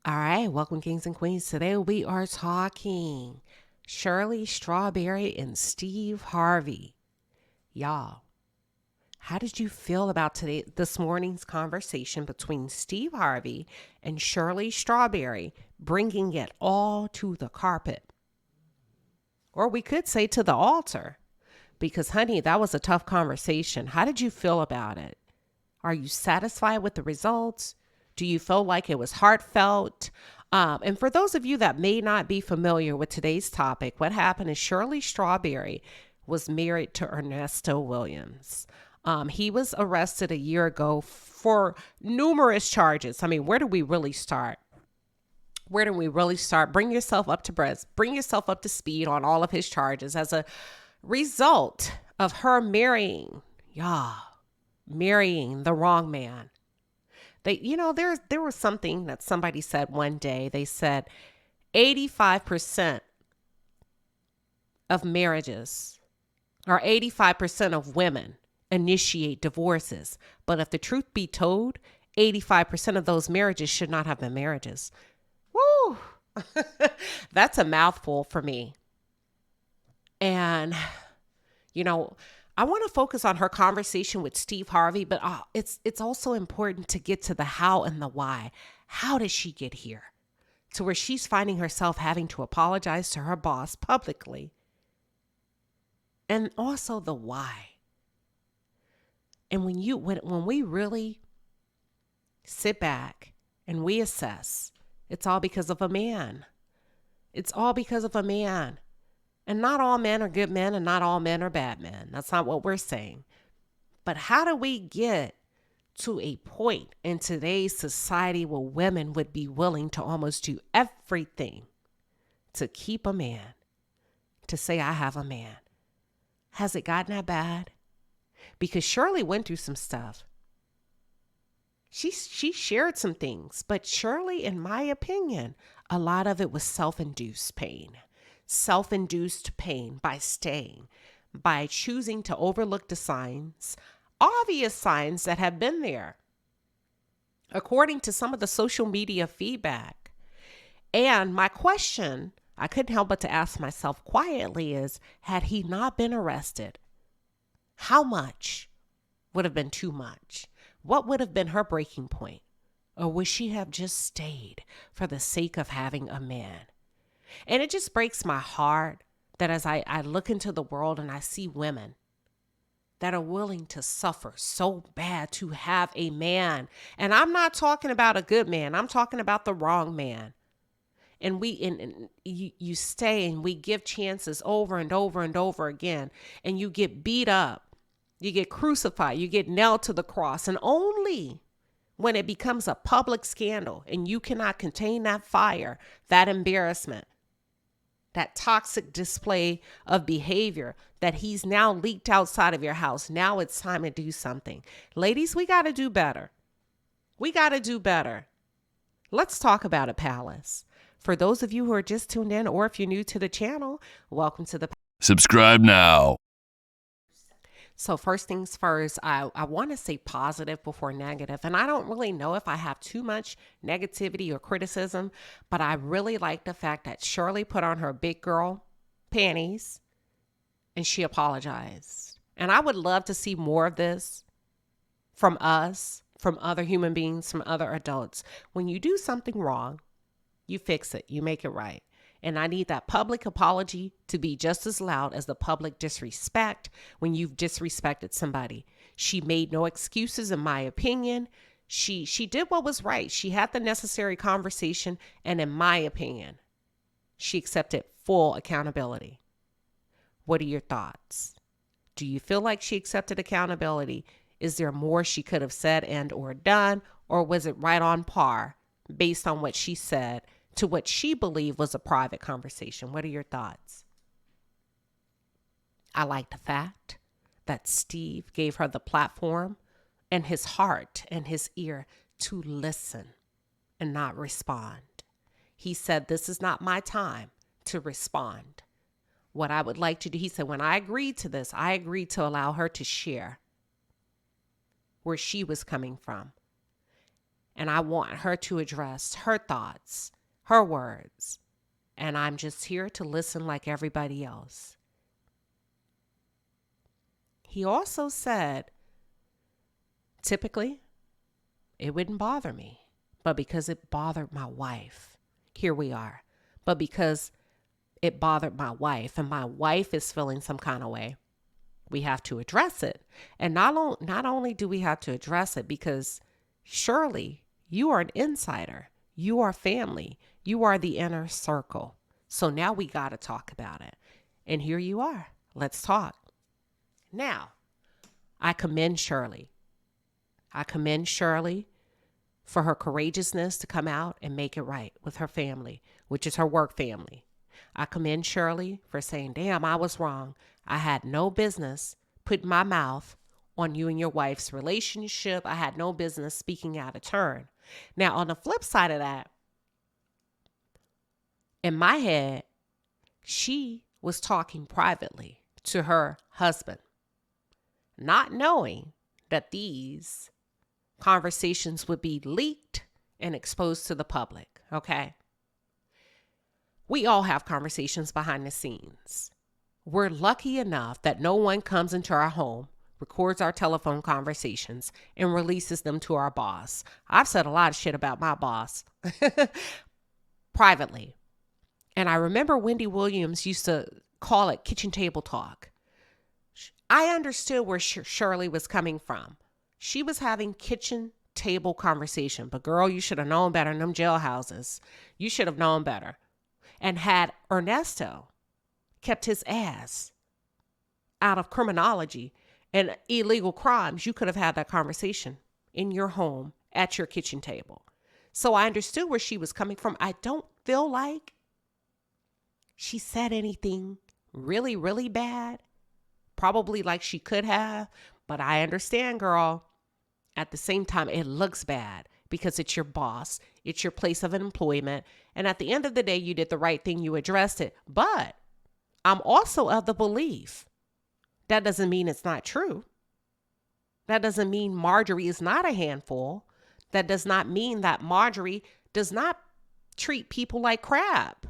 All right, welcome, kings and queens. Today we are talking Shirley Strawberry and Steve Harvey. Y'all, how did you feel about this morning's conversation between Steve Harvey and Shirley Strawberry, bringing it all to the carpet? Or we could say to the altar, because, honey, that was a tough conversation. How did you feel about it? Are you satisfied with the results? Do you feel like it was heartfelt? And for those of you that may not be familiar with today's topic, what happened is Shirley Strawberry was married to Ernesto Williams. He was arrested a year ago for numerous charges. I mean, where do we really start? Bring yourself up to breath. Bring yourself up to speed on all of his charges as a result of her marrying the wrong man. There was something that somebody said one day. They said 85% of marriages or 85% of women initiate divorces. But if the truth be told, 85% of those marriages should not have been marriages. Woo! That's a mouthful for me. And, I want to focus on her conversation with Steve Harvey, but it's also important to get to the how and the why. How did she get here? To where she's finding herself having to apologize to her boss publicly. And also the why. And when we really sit back and we assess, it's all because of a man. It's all because of a man. And not all men are good men and not all men are bad men. That's not what we're saying. But how do we get to a point in today's society where women would be willing to almost do everything to keep a man, to say, I have a man? Has it gotten that bad? Because Shirley went through some stuff. She shared some things, but Shirley, in my opinion, a lot of it was self-induced pain. Self-induced pain by choosing to overlook the signs, obvious signs that have been there, according to some of the social media feedback. And my question, I couldn't help but to ask myself quietly, is, had he not been arrested, how much would have been too much? What would have been her breaking point? Or would she have just stayed for the sake of having a man? And it just breaks my heart that as I look into the world and I see women that are willing to suffer so bad to have a man. And I'm not talking about a good man. I'm talking about the wrong man. And you stay and we give chances over and over and over again. And you get beat up. You get crucified. You get nailed to the cross. And only when it becomes a public scandal and you cannot contain that fire, that embarrassment, that toxic display of behavior that he's now leaked outside of your house. Now it's time to do something. Ladies, we got to do better. We got to do better. Let's talk about it, Palace. For those of you who are just tuned in, or if you're new to the channel, welcome to the Subscribe now. So first things first, I want to say positive before negative. And I don't really know if I have too much negativity or criticism, but I really like the fact that Shirley put on her big girl panties and she apologized. And I would love to see more of this from us, from other human beings, from other adults. When you do something wrong, you fix it, you make it right. And I need that public apology to be just as loud as the public disrespect when you've disrespected somebody. She made no excuses, in my opinion. She did what was right. She had the necessary conversation. And in my opinion, she accepted full accountability. What are your thoughts? Do you feel like she accepted accountability? Is there more she could have said and or done? Or was it right on par based on what she said to what she believed was a private conversation? What are your thoughts? I like the fact that Steve gave her the platform and his heart and his ear to listen and not respond. He said, this is not my time to respond. What I would like to do, he said, when I agreed to this, I agreed to allow her to share where she was coming from. And I want her to address her thoughts, her words. And I'm just here to listen like everybody else. He also said, typically, it wouldn't bother me. But because it bothered my wife, here we are. But because it bothered my wife and my wife is feeling some kind of way, we have to address it. And not only do we have to address it, because Shirley, you are an insider. You are family. You are the inner circle. So now we got to talk about it. And here you are. Let's talk. Now, I commend Shirley. I commend Shirley for her courageousness to come out and make it right with her family, which is her work family. I commend Shirley for saying, damn, I was wrong. I had no business putting my mouth on you and your wife's relationship. I had no business speaking out of turn. Now, on the flip side of that, in my head, she was talking privately to her husband, not knowing that these conversations would be leaked and exposed to the public, okay? We all have conversations behind the scenes. We're lucky enough that no one comes into our home, records our telephone conversations, and releases them to our boss. I've said a lot of shit about my boss privately. And I remember Wendy Williams used to call it kitchen table talk. I understood where Shirley was coming from. She was having kitchen table conversation. But girl, you should have known better in them jailhouses. You should have known better. And had Ernesto kept his ass out of criminology and illegal crimes, you could have had that conversation in your home at your kitchen table. So I understood where she was coming from. I don't feel like she said anything really, really bad. Probably like she could have. But I understand, girl. At the same time, it looks bad because it's your boss. It's your place of employment. And at the end of the day, you did the right thing. You addressed it. But I'm also of the belief that doesn't mean it's not true. That doesn't mean Marjorie is not a handful. That does not mean that Marjorie does not treat people like crap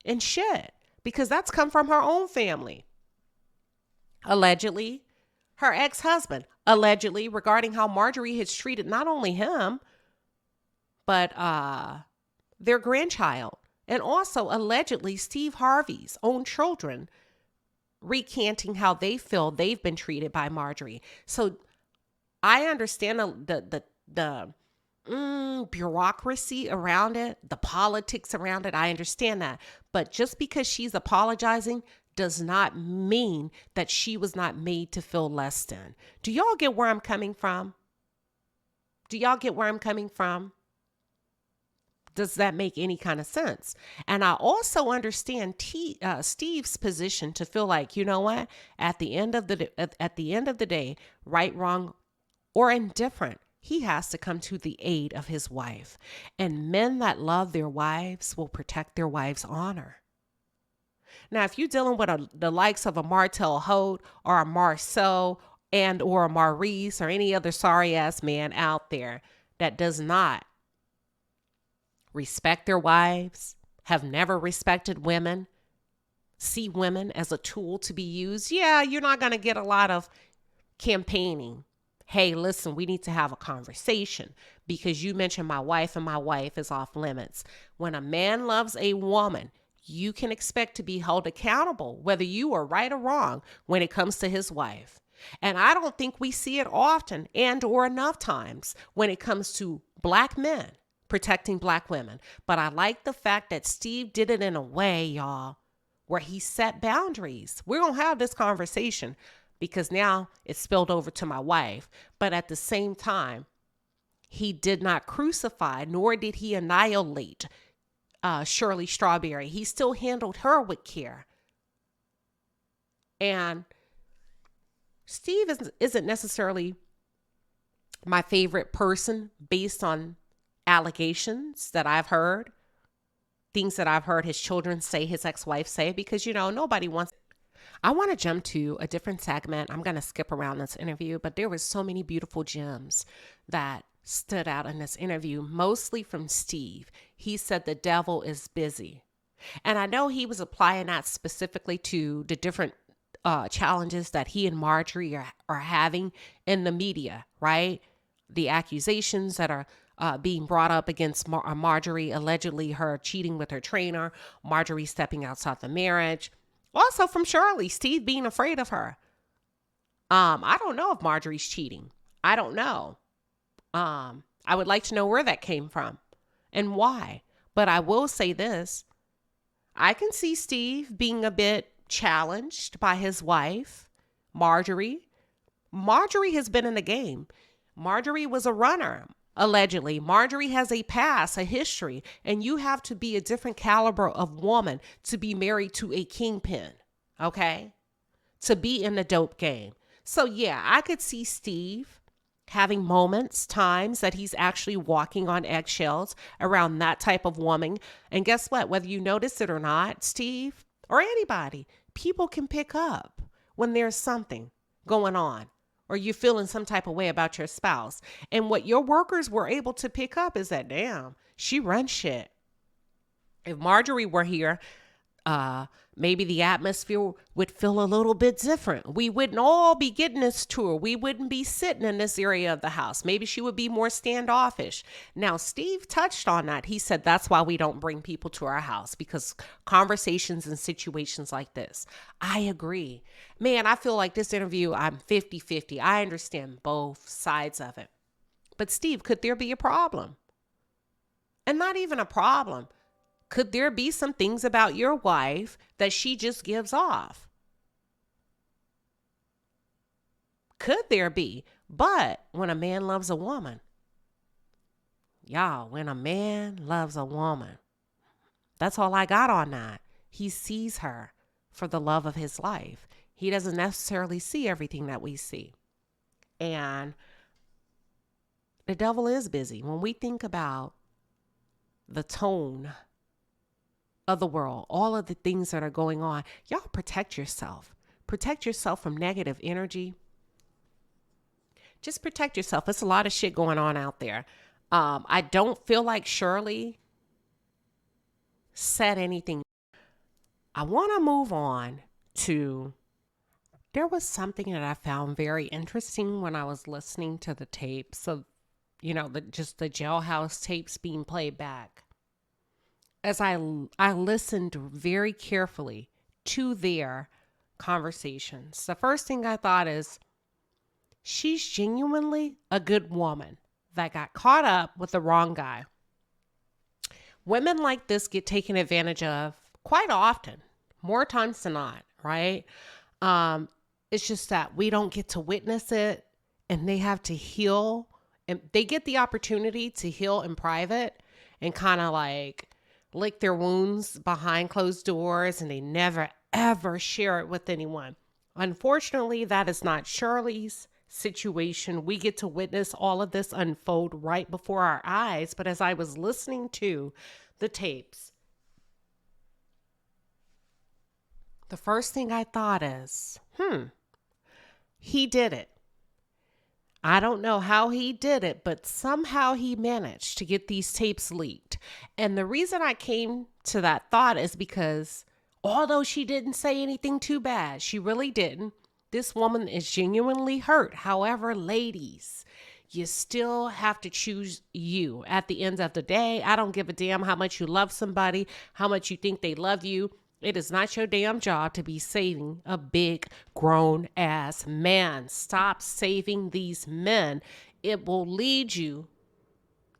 and shit, because that's come from her own family. Allegedly, her ex-husband, allegedly, regarding how Marjorie has treated not only him, but their grandchild. And also, allegedly, Steve Harvey's own children, recanting how they feel they've been treated by Marjorie. So I understand the bureaucracy around it, the politics around it. I understand that. But just because she's apologizing does not mean that she was not made to feel less than. Do y'all get where I'm coming from? Do y'all get where I'm coming from? Does that make any kind of sense? And I also understand Steve's position to feel like, you know what? At the end of the day, right, wrong, or indifferent, he has to come to the aid of his wife. And men that love their wives will protect their wife's honor. Now, if you're dealing with the likes of a Martel Holt or a Marceau and or a Maurice or any other sorry ass man out there that does not respect their wives, have never respected women, see women as a tool to be used, yeah, you're not going to get a lot of campaigning. Hey, listen, we need to have a conversation because you mentioned my wife and my wife is off limits. When a man loves a woman, you can expect to be held accountable, whether you are right or wrong, when it comes to his wife. And I don't think we see it often and or enough times when it comes to black men protecting black women. But I like the fact that Steve did it in a way, y'all, where he set boundaries. We're going to have this conversation because now it's spilled over to my wife. But at the same time, he did not crucify, nor did he annihilate Shirley Strawberry. He still handled her with care. And Steve isn't necessarily my favorite person based on allegations that I've heard, things that I've heard his children say, his ex-wife say, because, you know, nobody wants. I want to jump to a different segment. I'm going to skip around this interview, but there was so many beautiful gems that stood out in this interview, mostly from Steve. He said the devil is busy. And I know he was applying that specifically to the different challenges that he and Marjorie are having in the media, right? The accusations that are being brought up against Marjorie, allegedly her cheating with her trainer, Marjorie stepping outside the marriage. Also from Shirley, Steve being afraid of her. I don't know if Marjorie's cheating. I don't know. I would like to know where that came from and why. But I will say this. I can see Steve being a bit challenged by his wife, Marjorie. Marjorie has been in the game. Marjorie was a runner, allegedly. Marjorie has a past, a history, and you have to be a different caliber of woman to be married to a kingpin, okay? To be in the dope game. So yeah, I could see Steve having moments, times that he's actually walking on eggshells around that type of woman. And guess what? Whether you notice it or not, Steve, or anybody, people can pick up when there's something going on or you're feeling some type of way about your spouse. And what your workers were able to pick up is that, damn, she runs shit. If Marjorie were here, maybe the atmosphere would feel a little bit different. We wouldn't all be getting this tour. We wouldn't be sitting in this area of the house. Maybe she would be more standoffish. Now, Steve touched on that. He said that's why we don't bring people to our house, because conversations and situations like this. I agree. Man, I feel like this interview, I'm 50-50. I understand both sides of it. But Steve, could there be a problem? And not even a problem. Could there be some things about your wife that she just gives off? Could there be? But when a man loves a woman, y'all, when a man loves a woman, that's all I got on that. He sees her for the love of his life. He doesn't necessarily see everything that we see. And the devil is busy. When we think about the tone of the world, all of the things that are going on, y'all protect yourself. Protect yourself from negative energy. Just protect yourself. It's a lot of shit going on out there. I don't feel like Shirley said anything. I want to move on to, there was something that I found very interesting when I was listening to the tapes of, just the jailhouse tapes being played back. As I listened very carefully to their conversations, the first thing I thought is, she's genuinely a good woman that got caught up with the wrong guy. Women like this get taken advantage of quite often, more times than not, right? It's just that we don't get to witness it, and they have to heal, and they get the opportunity to heal in private and kind of like lick their wounds behind closed doors, and they never, ever share it with anyone. Unfortunately, that is not Shirley's situation. We get to witness all of this unfold right before our eyes. But as I was listening to the tapes, the first thing I thought is, he did it. I don't know how he did it, but somehow he managed to get these tapes leaked. And the reason I came to that thought is because although she didn't say anything too bad, she really didn't. This woman is genuinely hurt. However, ladies, you still have to choose you. At the end of the day, I don't give a damn how much you love somebody, how much you think they love you. It is not your damn job to be saving a big grown ass man. Stop saving these men. It will lead you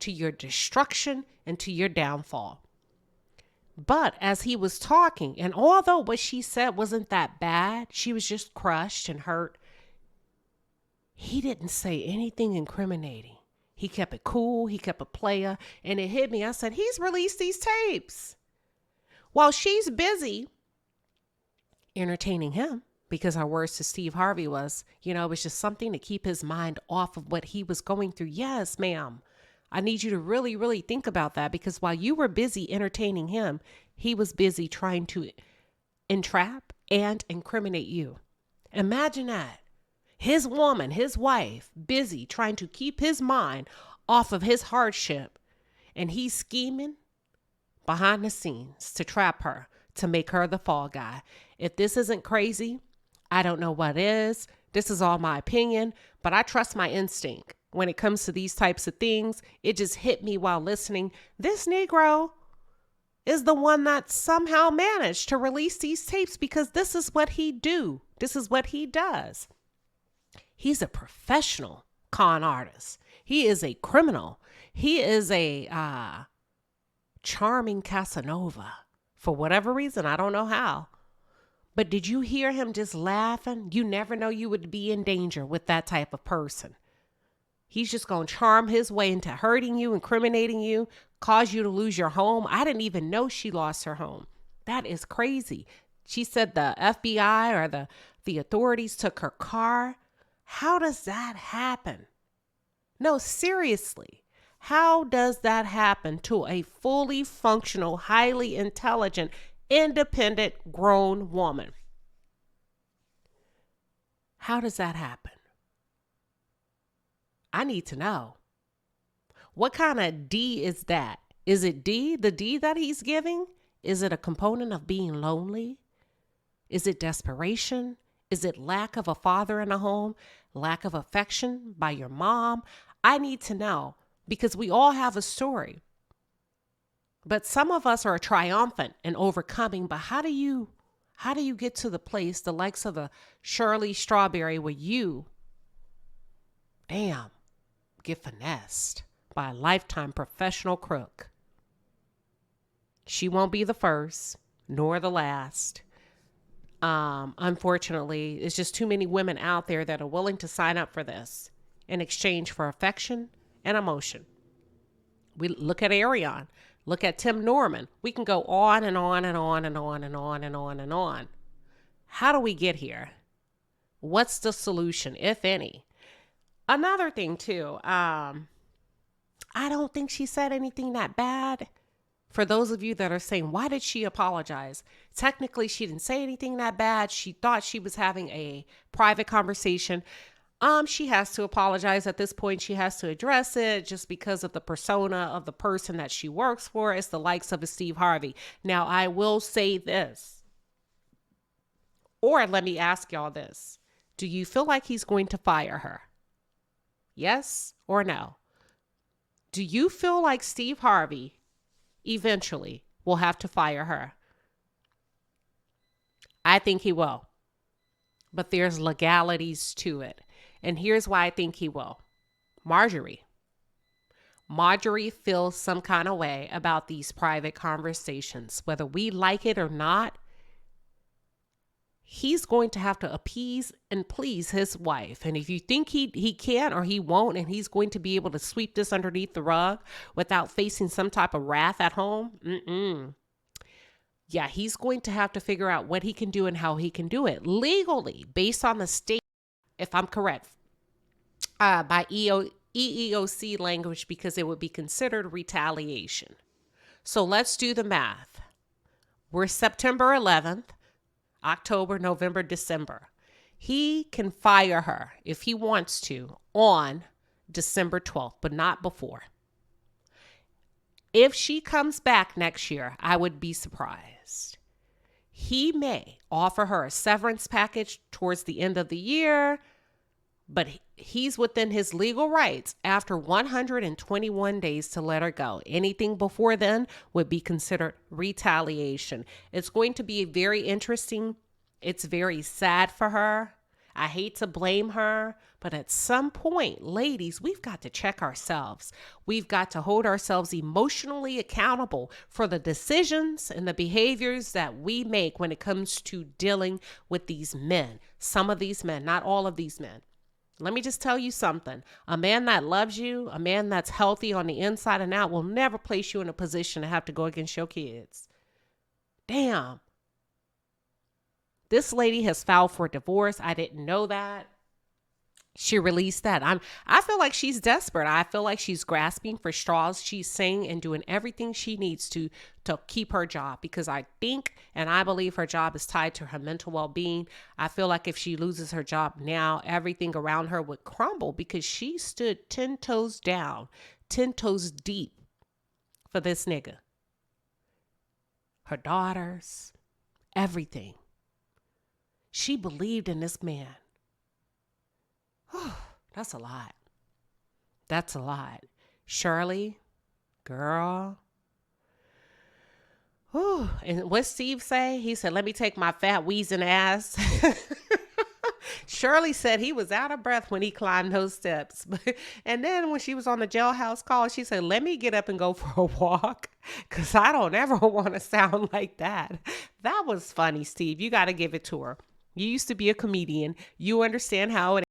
to your destruction and to your downfall. But as he was talking, and although what she said wasn't that bad, she was just crushed and hurt, he didn't say anything incriminating. He kept it cool. He kept it player. And it hit me. I said, he's released these tapes while she's busy entertaining him, because her words to Steve Harvey was, it was just something to keep his mind off of what he was going through. Yes, ma'am. I need you to really, really think about that, because while you were busy entertaining him, he was busy trying to entrap and incriminate you. Imagine that. His woman, his wife, busy trying to keep his mind off of his hardship, and he's scheming behind the scenes to trap her, to make her the fall guy. If this isn't crazy, I don't know what is. This is all my opinion, but I trust my instinct when it comes to these types of things. It just hit me while listening. This Negro is the one that somehow managed to release these tapes, because this is what he do. This is what he does. He's a professional con artist. He is a criminal. He is a charming Casanova. For whatever reason, I don't know how. But did you hear him just laughing? You never know you would be in danger with that type of person. He's just going to charm his way into hurting you, incriminating you, cause you to lose your home. I didn't even know she lost her home. That is crazy. She said the FBI or the authorities took her car. How does that happen? No, seriously. How does that happen to a fully functional, highly intelligent, independent, grown woman? How does that happen? I need to know. What kind of D is that? Is it D, the D that he's giving? Is it a component of being lonely? Is it desperation? Is it lack of a father in a home? Lack of affection by your mom? I need to know, because we all have a story. But some of us are triumphant in overcoming. But how do you get to the place, the likes of the Shirley Strawberry, where you, get finessed by a lifetime professional crook? She won't be the first, nor the last. Unfortunately, it's just too many women out there that are willing to sign up for this in exchange for affection and emotion. We look at Arion, look at Tim Norman. We can go on and on and on and on and on and on and on. How do we get here? What's the solution, if any? Another thing too, I don't think she said anything that bad. For those of you that are saying, why did she apologize? Technically, she didn't say anything that bad. She thought she was having a private conversation. She has to apologize at this point. She has to address it just because of the persona of the person that she works for. It's the likes of a Steve Harvey. Now, I will say this, or let me ask y'all this. Do you feel like he's going to fire her? Yes or no? Do you feel like Steve Harvey eventually will have to fire her? I think he will. But there's legalities to it. And here's why I think he will. Marjorie feels some kind of way about these private conversations. Whether we like it or not, he's going to have to appease and please his wife. And if you think he can or he won't, and he's going to be able to sweep this underneath the rug without facing some type of wrath at home, yeah, he's going to have to figure out what he can do and how he can do it legally based on the state, if I'm correct, by EEOC language, because it would be considered retaliation. So let's do the math. We're September 11th. October, November, December. He can fire her if he wants to on December 12th, but not before. If she comes back next year, I would be surprised. He offer her a severance package towards the end of the year, but he's within his legal rights after 121 days to let her go. Anything before then would be considered retaliation. It's going to be very interesting. It's very sad for her. I hate to blame her, but at some point, ladies, we've got to check ourselves. We've got to hold ourselves emotionally accountable for the decisions and the behaviors that we make when it comes to dealing with these men. Some of these men, not all of these men. Let me just tell you something. A man that loves you, a man that's healthy on the inside and out, will never place you in a position to have to go against your kids. Damn. This lady has filed for divorce. I didn't know that. She released that. I feel like she's desperate. I feel like she's grasping for straws. She's saying and doing everything she needs to keep her job, because I think and I believe her job is tied to her mental well-being. I feel like if she loses her job now, everything around her would crumble, because she stood 10 toes down 10 toes deep for this nigga. Her daughters, everything. She believed in this man. That's a lot. That's a lot. Shirley, girl. And what Steve say? He said, let me take my fat wheezing ass. Shirley said he was out of breath when he climbed those steps. And then when she was on the jailhouse call, she said, let me get up and go for a walk because I don't ever want to sound like that. That was funny, Steve. You got to give it to her. You used to be a comedian. You understand how it